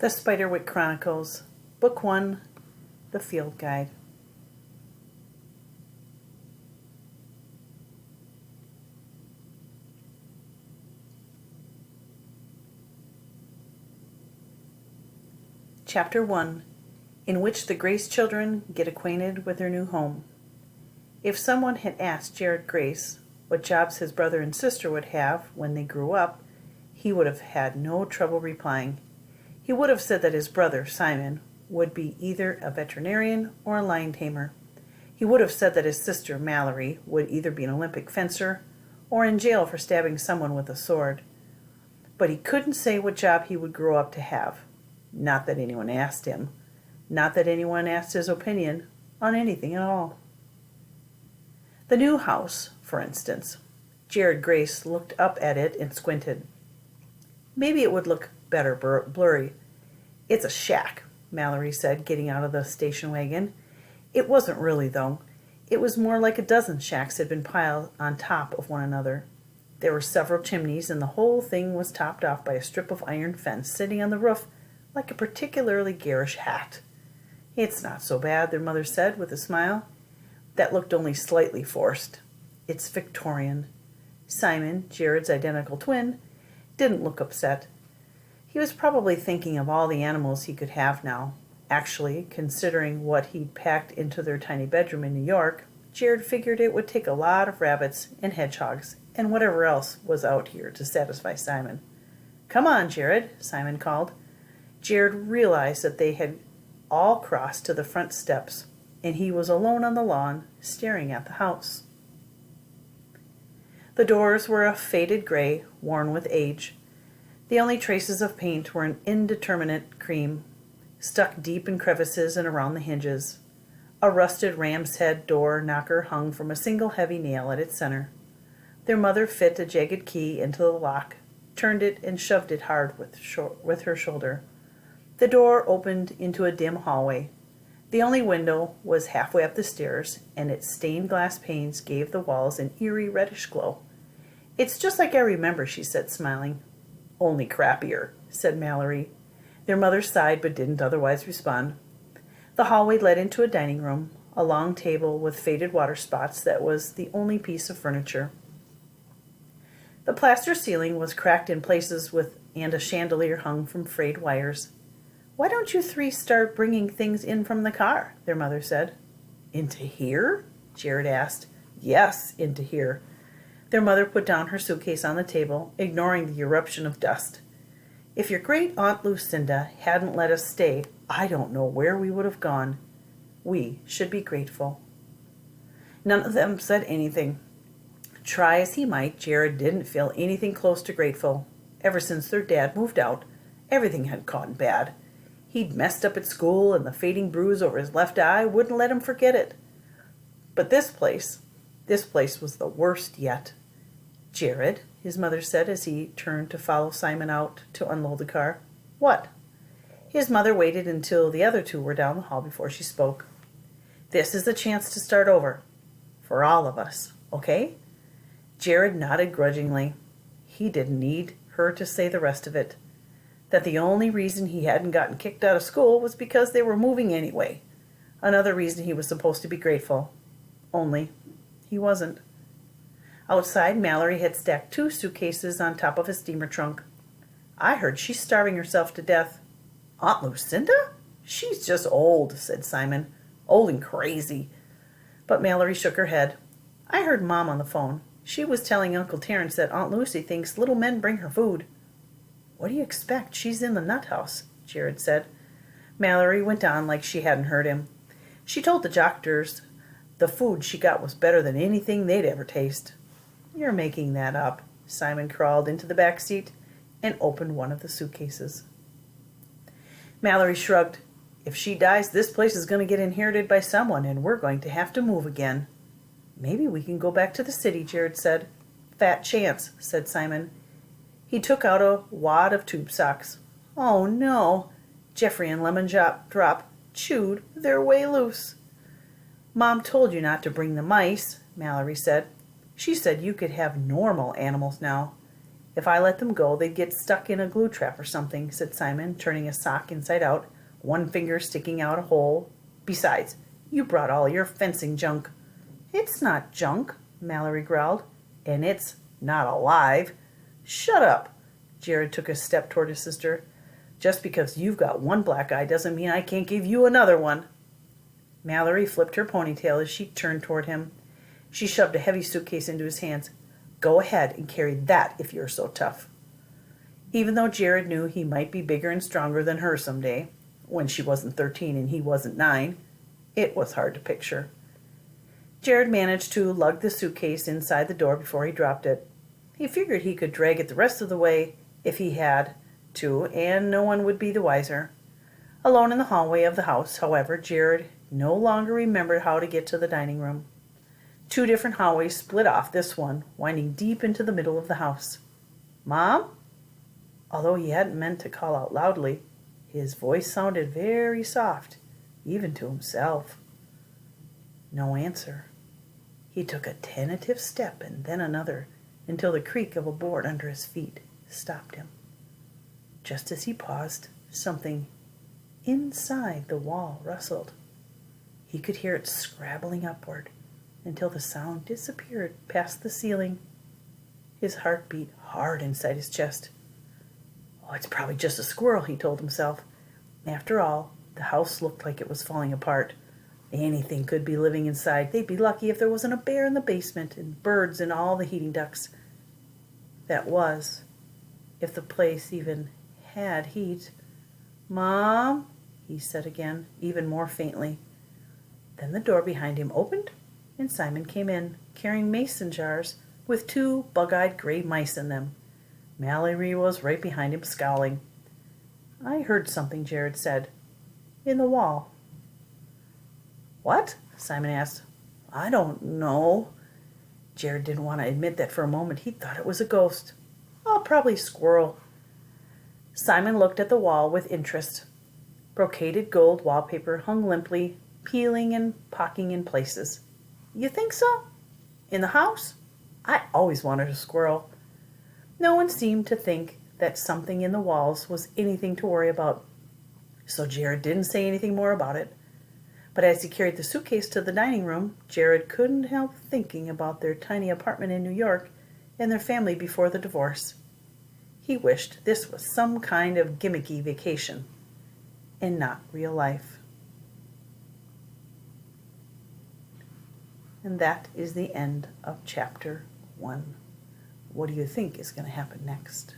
The Spiderwick Chronicles, Book 1, The Field Guide. Chapter 1, in which the Grace children get acquainted with their new home. If someone had asked Jared Grace what jobs his brother and sister would have when they grew up, he would have had no trouble replying. He would have said that his brother, Simon, would be either a veterinarian or a lion tamer. He would have said that his sister, Mallory, would either be an Olympic fencer or in jail for stabbing someone with a sword. But he couldn't say what job he would grow up to have. Not that anyone asked him. Not that anyone asked his opinion on anything at all. The new house, for instance. Jared Grace looked up at it and squinted. Maybe it would look better blurry. It's a shack, Mallory said, getting out of the station wagon. It wasn't really, though. It was more like a dozen shacks had been piled on top of one another. There were several chimneys, and the whole thing was topped off by a strip of iron fence sitting on the roof like a particularly garish hat. It's not so bad, their mother said with a smile that looked only slightly forced. It's Victorian. Simon, Jared's identical twin, didn't look upset. He was probably thinking of all the animals he could have now. Actually, considering what he'd packed into their tiny bedroom in New York, Jared figured it would take a lot of rabbits and hedgehogs and whatever else was out here to satisfy Simon. "Come on, Jared," Simon called. Jared realized that they had all crossed to the front steps, and he was alone on the lawn, staring at the house. The doors were a faded gray, worn with age. The only traces of paint were an indeterminate cream, stuck deep in crevices and around the hinges. A rusted ram's head door knocker hung from a single heavy nail at its center. Their mother fit a jagged key into the lock, turned it, and shoved it hard with her shoulder. The door opened into a dim hallway. The only window was halfway up the stairs, and its stained glass panes gave the walls an eerie reddish glow. "It's just like I remember," she said, smiling. "Only crappier," said Mallory. Their mother sighed but didn't otherwise respond. The hallway led into a dining room, a long table with faded water spots that was the only piece of furniture. The plaster ceiling was cracked in places and a chandelier hung from frayed wires. "Why don't you three start bringing things in from the car?" their mother said. "Into here?" Jared asked. "Yes, into here." Their mother put down her suitcase on the table, ignoring the eruption of dust. "If your great Aunt Lucinda hadn't let us stay, I don't know where we would have gone. We should be grateful." None of them said anything. Try as he might, Jared didn't feel anything close to grateful. Ever since their dad moved out, everything had gone bad. He'd messed up at school, and the fading bruise over his left eye wouldn't let him forget it. But this place was the worst yet. "Jared," his mother said as he turned to follow Simon out to unload the car. "What?" His mother waited until the other two were down the hall before she spoke. "This is the chance to start over. For all of us, okay?" Jared nodded grudgingly. He didn't need her to say the rest of it. That the only reason he hadn't gotten kicked out of school was because they were moving anyway. Another reason he was supposed to be grateful. Only he wasn't. Outside, Mallory had stacked 2 suitcases on top of a steamer trunk. "I heard she's starving herself to death." "Aunt Lucinda? She's just old," said Simon. "Old and crazy." But Mallory shook her head. "I heard Mom on the phone. She was telling Uncle Terence that Aunt Lucy thinks little men bring her food." "What do you expect? She's in the nut house," Jared said. Mallory went on like she hadn't heard him. "She told the doctors the food she got was better than anything they'd ever taste." "You're making that up." Simon crawled into the back seat and opened one of the suitcases. Mallory shrugged. "If she dies, this place is going to get inherited by someone, and we're going to have to move again." "Maybe we can go back to the city," Jared said. "Fat chance," said Simon. He took out a wad of tube socks. "Oh, no." Jeffrey and Lemon Drop chewed their way loose. "Mom told you not to bring the mice," Mallory said. "She said you could have normal animals now. If I let them go, they'd get stuck in a glue trap or something, said Simon, turning a sock inside out, one finger sticking out a hole. Besides, you brought all your fencing junk. It's not junk, Mallory growled, and it's not alive. Shut up. Jared took a step toward his sister. Just because you've got one black eye doesn't mean I can't give you another one. Mallory flipped her ponytail as she turned toward him. She shoved a heavy suitcase into his hands. Go ahead and carry that if you're so tough. Even though Jared knew he might be bigger and stronger than her someday, when she wasn't 13 and he wasn't 9, it was hard to picture. Jared managed to lug the suitcase inside the door before he dropped it. He figured he could drag it the rest of the way if he had to, and no one would be the wiser. Alone in the hallway of the house, however, Jared no longer remembered how to get to the dining room. 2 different hallways split off this one, winding deep into the middle of the house. Mom? Although he hadn't meant to call out loudly, his voice sounded very soft, even to himself. No answer. He took a tentative step and then another, until the creak of a board under his feet stopped him. Just as he paused, something inside the wall rustled. He could hear it scrabbling upward until the sound disappeared past the ceiling. His heart beat hard inside his chest. Oh, it's probably just a squirrel, he told himself. After all, the house looked like it was falling apart. Anything could be living inside. They'd be lucky if there wasn't a bear in the basement and birds in all the heating ducts. That was, if the place even had heat. Mom, he said again, even more faintly. Then the door behind him opened, and Simon came in, carrying mason jars with 2 bug-eyed gray mice in them. Mallory was right behind him, scowling. I heard something, Jared said. In the wall. What? Simon asked. I don't know. Jared didn't want to admit that for a moment. He thought it was a ghost. Oh, probably a squirrel. Simon looked at the wall with interest. Brocaded gold wallpaper hung limply, peeling and pocking in places. You think so? In the house? I always wanted a squirrel. No one seemed to think that something in the walls was anything to worry about, so Jared didn't say anything more about it. But as he carried the suitcase to the dining room, Jared couldn't help thinking about their tiny apartment in New York and their family before the divorce. He wished this was some kind of gimmicky vacation and not real life. And that is the end of chapter 1. What do you think is going to happen next?